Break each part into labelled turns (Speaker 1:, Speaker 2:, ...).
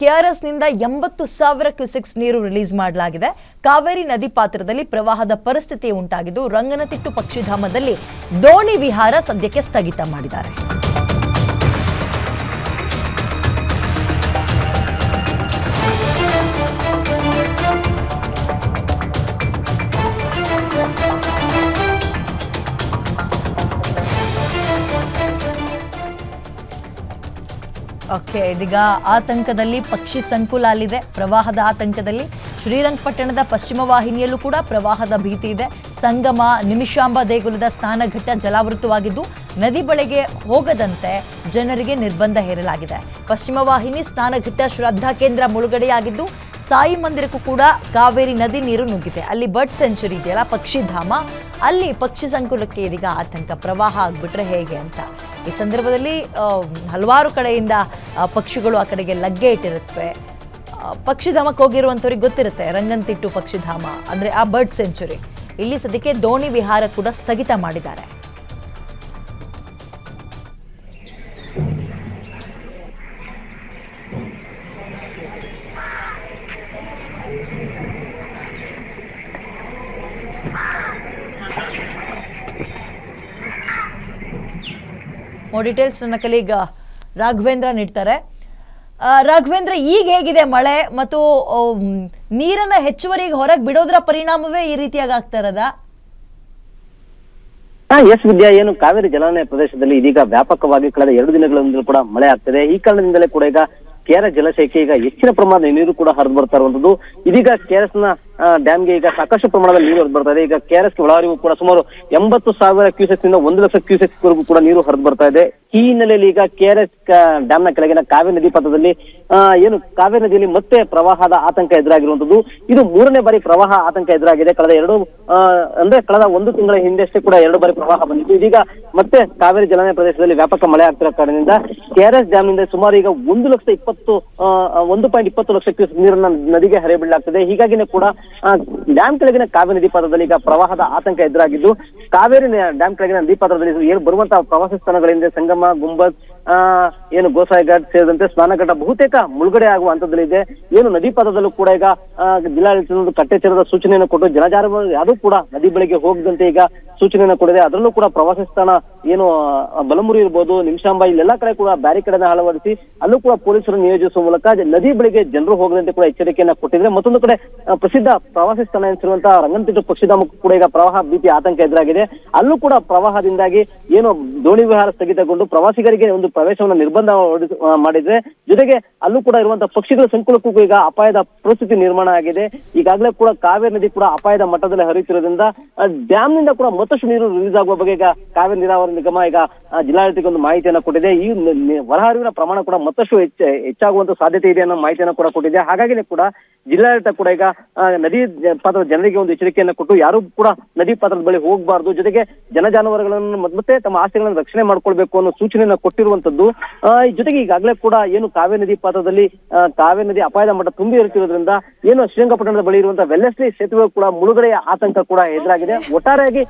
Speaker 1: ಕೆಆರ್ಎಸ್ನಿಂದ 80,000 cusecs ನೀರು release ಮಾಡಲಾಗಿದೆ. ಕಾವೇರಿ ನದಿ ಪಾತ್ರದಲ್ಲಿ ಪ್ರವಾಹದ ಪರಿಸ್ಥಿತಿ ಉಂಟಾಗಿದ್ದು ರಂಗನತಿಟ್ಟು ಪಕ್ಷಿಧಾಮದಲ್ಲಿ ದೋಣಿ ವಿಹಾರ ಸದ್ಯಕ್ಕೆ ಸ್ಥಗಿತ ಮಾಡಿದ್ದಾರೆ. ಓಕೆ, ಇದೀಗ ಆತಂಕದಲ್ಲಿ ಪಕ್ಷಿ ಸಂಕುಲ ಅಲ್ಲಿದೆ. ಪ್ರವಾಹದ ಆತಂಕದಲ್ಲಿ ಶ್ರೀರಂಗಪಟ್ಟಣದ ಪಶ್ಚಿಮ ವಾಹಿನಿಯಲ್ಲೂ ಕೂಡ ಪ್ರವಾಹದ ಭೀತಿ ಇದೆ. ಸಂಗಮ, ನಿಮಿಷಾಂಬ ದೇಗುಲದ ಸ್ನಾನಘಟ್ಟ ಜಲಾವೃತವಾಗಿದ್ದು ನದಿ ಬಳಿಗೆ ಹೋಗದಂತೆ ಜನರಿಗೆ ನಿರ್ಬಂಧ ಹೇರಲಾಗಿದೆ. ಪಶ್ಚಿಮ ವಾಹಿನಿ ಸ್ನಾನಘಟ್ಟ ಶ್ರದ್ಧಾ ಕೇಂದ್ರ ಮುಳುಗಡೆಯಾಗಿದ್ದು ಸಾಯಿ ಮಂದಿರಕ್ಕೂ ಕೂಡ ಕಾವೇರಿ ನದಿ ನೀರು ನುಗ್ಗಿದೆ. ಅಲ್ಲಿ ಬರ್ಡ್ ಸೆಂಚುರಿ ಇದೆಯಲ್ಲ, ಪಕ್ಷಿಧಾಮ, ಅಲ್ಲಿ ಪಕ್ಷಿ ಸಂಕುಲಕ್ಕೆ ಇದೀಗ ಆತಂಕ. ಪ್ರವಾಹ ಆಗ್ಬಿಟ್ರೆ ಹೇಗೆ ಅಂತ ಈ ಸಂದರ್ಭದಲ್ಲಿ ಹಲವಾರು ಕಡೆಯಿಂದ ಪಕ್ಷಿಗಳು ಆ ಕಡೆಗೆ ಲಗ್ಗೆ ಇಟ್ಟಿರುತ್ತವೆ. ಪಕ್ಷಿಧಾಮಕ್ಕೆ ಹೋಗಿರುವಂಥವ್ರಿಗೆ ಗೊತ್ತಿರುತ್ತೆ, ರಂಗನತಿಟ್ಟು ಪಕ್ಷಿಧಾಮ ಅಂದರೆ ಆ ಬರ್ಡ್ ಸೆಂಚುರಿ. ಇಲ್ಲಿ ಸದ್ಯಕ್ಕೆ ದೋಣಿ ವಿಹಾರ ಕೂಡ ಸ್ಥಗಿತ ಮಾಡಿದ್ದಾರೆ. ಮೋರ್ ಡೀಟೇಲ್ಸ್ ನನ್ನ ಕಲೀಗ್ ರಾಘವೇಂದ್ರ ನೀಡ್ತಾರೆ. ರಾಘವೇಂದ್ರ, ಈಗ ಹೇಗಿದೆ ಮಳೆ ಮತ್ತು ನೀರನ್ನ ಹೆಚ್ಚುವರಿಗೆ ಹೊರಗೆ ಬಿಡೋದ್ರ ಪರಿಣಾಮವೇ ಈ ರೀತಿಯಾಗಿ ಆಗ್ತಾ ಇರೋದಾ?
Speaker 2: ಎಸ್ ವಿದ್ಯಾ, ಏನು ಕಾವೇರಿ ಜಲಾನಯ ಪ್ರದೇಶದಲ್ಲಿ ಇದೀಗ ವ್ಯಾಪಕವಾಗಿ ಕಳೆದ 2 ದಿನಗಳಿಂದಲೂ ಕೂಡ ಮಳೆ ಆಗ್ತಿದೆ. ಈ ಕಾರಣದಿಂದಲೇ ಕೂಡ ಈಗ ಕೆಆರ್ಎಸ್ ಜಲಾಶಯಕ್ಕೆ ಈಗ ಹೆಚ್ಚಿನ ಪ್ರಮಾಣದ ನೀರು ಕೂಡ ಹರಿದು ಬರ್ತಾ ಇರುವಂತದ್ದು. ಇದೀಗ ಕೆಆರ್ಎಸ್ ನ ಡ್ಯಾಮ್ಗೆ ಈಗ ಸಾಕಷ್ಟು ಪ್ರಮಾಣದಲ್ಲಿ ನೀರು ಹರಿದು ಬರ್ತಾ ಇದೆ. ಈಗ ಕೆಆರ್ಎಸ್ ಒಳಹರಿವು ಕೂಡ ಸುಮಾರು 80,000 ಕ್ಯೂಸೆಕ್ಸ್ ನಿಂದ 1 ಲಕ್ಷ ಕ್ಯೂಸೆಕ್ಸ್ ವರೆಗೂ ಕೂಡ ನೀರು ಹರಿದು ಬರ್ತಾ ಇದೆ. ಈ ಹಿನ್ನೆಲೆಯಲ್ಲಿ ಈಗ ಕೆಆರ್ಎಸ್ ಡ್ಯಾಮ್ ನ ಕೆಳಗಿನ ಕಾವೇರಿ ನದಿ ಪಾತ್ರದಲ್ಲಿ ಏನು ಕಾವೇರಿ ನದಿಯಲ್ಲಿ ಮತ್ತೆ ಪ್ರವಾಹದ ಆತಂಕ ಎದುರಾಗಿರುವಂತದ್ದು. ಇದು 3ನೇ ಬಾರಿ ಪ್ರವಾಹ ಆತಂಕ ಎದುರಾಗಿದೆ. ಕಳೆದ 1 ತಿಂಗಳ ಹಿಂದಷ್ಟೇ ಕೂಡ 2 ಬಾರಿ ಪ್ರವಾಹ ಬಂದಿತ್ತು. ಇದೀಗ ಮತ್ತೆ ಕಾವೇರಿ ಜಲಾನಯ ಪ್ರದೇಶದಲ್ಲಿ ವ್ಯಾಪಕ ಮಳೆ ಆಗ್ತಿರೋ ಕಾರಣದಿಂದ ಕೆಆರ್ಎಸ್ ಡ್ಯಾಮ್ ನಿಂದ ಸುಮಾರು ಈಗ 1.20 ಲಕ್ಷ ಕ್ಯೂಸೆಕ್ ನೀರನ್ನ ನದಿಗೆ ಹರಿಬಿಡಲಾಗ್ತದೆ. ಹೀಗಾಗಿನೇ ಕೂಡ ಡ್ಯಾಮ್ ಕೆಳಗಿನ ಕಾವೇರಿ ನದಿ ಪಾತ್ರದಲ್ಲಿ ಈಗ ಪ್ರವಾಹದ ಆತಂಕ ಎದುರಾಗಿದ್ದು, ಕಾವೇರಿ ಡ್ಯಾಮ್ ಕೆಳಗಿನ ನದಿ ಪಾತ್ರದಲ್ಲಿ ಏನು ಬರುವಂತಹ ಪ್ರವಾಸಿ ಸ್ಥಳಗಳಿಂದ ಸಂಗಮ, ಗುಂಬಜ್, ಏನು ಗೋಸಾಯಿ ಘಾಟ್ ಸೇರಿದಂತೆ ಸ್ನಾನಘಟ್ಟ ಬಹುತೇಕ ಮುಳುಗಡೆ ಆಗುವ ಹಂತದಲ್ಲಿದೆ. ಏನು ನದಿ ಪಾತ್ರದಲ್ಲೂ ಕೂಡ ಈಗ ಜಿಲ್ಲಾಡಳಿತ ಕಟ್ಟೆಚ್ಚರದ ಸೂಚನೆಯನ್ನು ಕೊಟ್ಟು ಜನಜಾರು ಯಾರು ಕೂಡ ನದಿ ಬಳಿಗೆ ಹೋಗದಂತೆ ಈಗ ಸೂಚನೆಯನ್ನು ಕೊಡಿದೆ. ಅದರಲ್ಲೂ ಕೂಡ ಪ್ರವಾಸಿ ಸ್ಥಾನ ಏನು ಬಲಮುರಿ ಇರ್ಬೋದು, ನಿಮಿಷಾಂಬ, ಇಲ್ಲೆಲ್ಲಾ ಕಡೆ ಕೂಡ ಬ್ಯಾರಿಕೇಡ್ ಅಳವಡಿಸಿ ಅಲ್ಲೂ ಕೂಡ ಪೊಲೀಸರು ನಿಯೋಜಿಸುವ ಮೂಲಕ ನದಿ ಬಳಿಗೆ ಜನರು ಹೋಗದಂತೆ ಕೂಡ ಎಚ್ಚರಿಕೆಯನ್ನ ಕೊಟ್ಟಿದ್ರೆ, ಮತ್ತೊಂದು ಕಡೆ ಪ್ರಸಿದ್ಧ ಪ್ರವಾಸಿ ಸ್ಥಾನ ಎನಿಸಿರುವಂತಹ ರಂಗನತಿಟ್ಟು ಪಕ್ಷಿಧಾಮಕ್ಕೂ ಕೂಡ ಈಗ ಪ್ರವಾಹ ಭೀತಿ ಆತಂಕ ಎದುರಾಗಿದೆ. ಅಲ್ಲೂ ಕೂಡ ಪ್ರವಾಹದಿಂದಾಗಿ ಏನು ದೋಣಿ ವಿಹಾರ ಸ್ಥಗಿತಗೊಂಡು ಪ್ರವಾಸಿಗರಿಗೆ ಒಂದು ಪ್ರವೇಶವನ್ನು ನಿರ್ಬಂಧ ಮಾಡಿದ್ರೆ, ಜೊತೆಗೆ ಅಲ್ಲೂ ಕೂಡ ಇರುವಂತಹ ಪಕ್ಷಿಗಳ ಸಂಕುಲಕ್ಕೂ ಈಗ ಅಪಾಯದ ಪರಿಸ್ಥಿತಿ ನಿರ್ಮಾಣ ಆಗಿದೆ. ಈಗಾಗಲೇ ಕೂಡ ಕಾವೇರಿ ನದಿ ಕೂಡ ಅಪಾಯದ ಮಟ್ಟದಲ್ಲಿ ಹರಿಯುತ್ತಿರೋದ್ರಿಂದ ಡ್ಯಾಮ್ ನಿಂದ ಕೂಡ ಮತ್ತಷ್ಟು ನೀರು ರಿಲೀಸ್ ಆಗುವ ಬಗ್ಗೆ ಈಗ ಕಾವೇರಿ ನೀರಾವರಿ ನಿಗಮ ಈಗ ಜಿಲ್ಲಾಡಳಿತಕ್ಕೆ ಒಂದು ಮಾಹಿತಿಯನ್ನು ಕೊಟ್ಟಿದೆ. ಈ ಹೊರಹರಿವಿನ ಪ್ರಮಾಣ ಕೂಡ ಮತ್ತಷ್ಟು ಹೆಚ್ಚಾಗುವಂತ ಸಾಧ್ಯತೆ ಇದೆ ಅನ್ನೋ ಮಾಹಿತಿಯನ್ನು ಕೂಡ ಕೊಟ್ಟಿದೆ. ಹಾಗಾಗಿ ಕೂಡ ಜಿಲ್ಲಾಡಳಿತ ಕೂಡ ಈಗ ನದಿ ಪಾತ್ರದ ಜನರಿಗೆ ಒಂದು ಎಚ್ಚರಿಕೆಯನ್ನು ಕೊಟ್ಟು ಯಾರು ಕೂಡ ನದಿ ಪಾತ್ರದ ಬಳಿ ಹೋಗಬಾರ್ದು, ಜೊತೆಗೆ ಜಾನುವಾರುಗಳನ್ನು ಮತ್ತೆ ತಮ್ಮ ಆಸ್ತಿಗಳನ್ನು ರಕ್ಷಣೆ ಮಾಡ್ಕೊಳ್ಬೇಕು ಅನ್ನೋ ಸೂಚನೆಯನ್ನು ಕೊಟ್ಟಿರುವಂತದ್ದು. ಜೊತೆಗೆ ಈಗಾಗಲೇ ಕೂಡ ಏನು ಕಾವೇರಿ ನದಿ ಪಾತ್ರದಲ್ಲಿ ಕಾವೇರಿ ನದಿ ಅಪಾಯದ ಮಟ್ಟ ತುಂಬಿ ಇರುತ್ತಿರೋದ್ರಿಂದ ಏನು ಶ್ರೀರಂಗಪಟ್ಟಣದ ಬಳಿ ಇರುವಂತಹ ವೆಲ್ಲೆಸ್ಲಿ ಸೇತುವೆ ಕೂಡ ಮುಳುಗಡೆಯ ಆತಂಕ ಕೂಡ ಎದುರಾಗಿದೆ. ಒಟ್ಟಾರೆಯಾಗಿ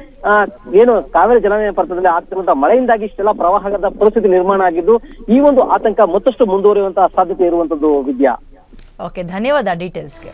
Speaker 2: ಏನು ಕಾವೇರಿ ಜಲಾನಯ ಪಾತ್ರದಲ್ಲಿ ಆಗ್ತಿರುವಂತಹ ಮಳೆಯಿಂದಾಗಿ ಇಷ್ಟೆಲ್ಲ ಪ್ರವಾಹದ ಪರಿಸ್ಥಿತಿ ನಿರ್ಮಾಣ ಆಗಿದ್ದು, ಈ ಒಂದು ಆತಂಕ ಮತ್ತಷ್ಟು ಮುಂದುವರಿಯುವಂತಹ ಸಾಧ್ಯತೆ ಇರುವಂತದ್ದು ವಿದ್ಯಾ.
Speaker 1: ಓಕೆ, ಧನ್ಯವಾದ ಡೀಟೇಲ್ಸ್ಗೆ.